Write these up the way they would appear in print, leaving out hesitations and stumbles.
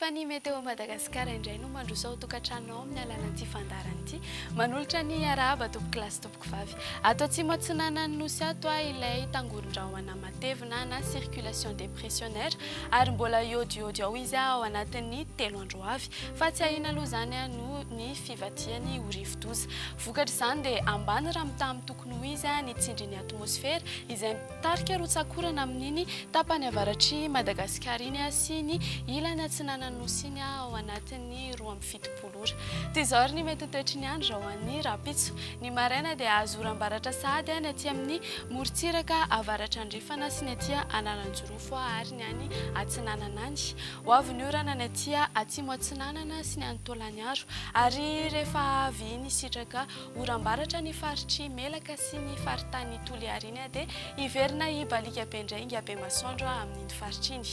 Tapany météo Madagasikara indray no mandroso tokantrano amin'ny alalan'ity fandaran'ity manolotra ny araba tompoko klasy tompoko vavy ato Tsimotsinana ny nosy ato ilay tangoron-drahona matevina na circulation dépressionnaire ary mbola iôdiôdy ao izy ao anatin'ny 3 andro avy fa tsy ahina aloha zany no ny fivatiany ho rivo-doza vokatra izany dia ambany raha tokony ho izy ny tsindrin'ny atmosfera izay mitarika rotsakorana amin'iny tapany avaratry Madagasikara iny sy ny ilany atsinana nosy iny ao anatin'ny 2.7 ora. Tizao ny mety toetry ny andro raha hoan'ny rapitso ny maraina dia azo oram-baratra sahady ny aty amin'ny morontsiraka avaratra andrefana sy ny aty analanjorofo ary ny any atsinanana any ho avy ny orana ny aty Atsimo-Atsinanana sy ny Antolanyiaro ary rehefa avy ny sitraka oram-baratra ny faritry Melaka sy ny faritany Toliarina dia iverina ibalika be indray ingabe masoandro amin'iny faritra iny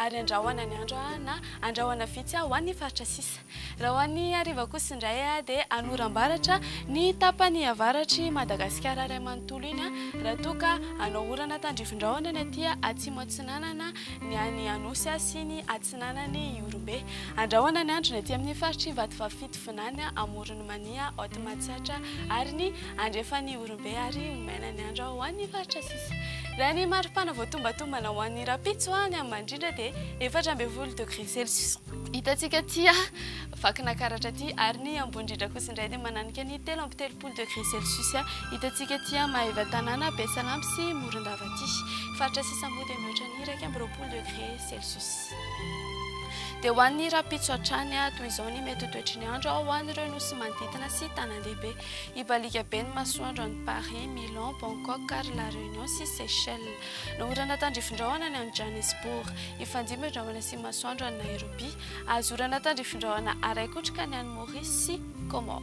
ary andrahoana ny andro na andrahoana vitsy ho an'ny faritra sisa raha ho an'ny hariva kosa indray dia anoram-baratra ny tapany avaratry Madagasikara ray manontolo iny raha toka anao orana tandrifin-drahona ny aty Atsimo-Atsinanana ny any Anosy sy ny Atsinanany Iorombe andrahoana ny andro ny aty amin'ny faritry Vatovavy Finany amorony mania Otmatsiatra ary ny andrefany Iorombe ary maina ny andro ho an'ny faritra sisa raha ny maripana voatombatomana ho an'ny rapitso ny amin'ny mandrindra dia 4.20 degré Celsius hitantsika tia vakina karatra ty ary ny ambondrindra kosa indray dia mananika ny 3.30 degré Celsius hitantsika tia Maheva tanàna Besalamy sy Morondava ty faritra sisa moa dia mihoatra ny 2.20 degré Celsius dia ho an'ny rapitso hatrany toy izao ny mety toetry ny andro ho an'ireo nosy manodidina sy tanan-dehibe ibalika be ny masoandro any Paris, Milan, Bangkok ary La Réunion sy Seychelles naorana tandrifin-drahona ny any Johannesburg ifandimby andrahoana sy masoandro any Nairobi azorana tandrifin-drahona araikotrika ny any Maurice sy Comore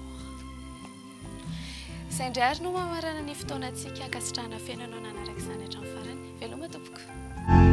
izay indray ary no mamarana ny fotoanantsika kasitrahana fenanao nanaraka izany hatramin'ny farany veloma tompoko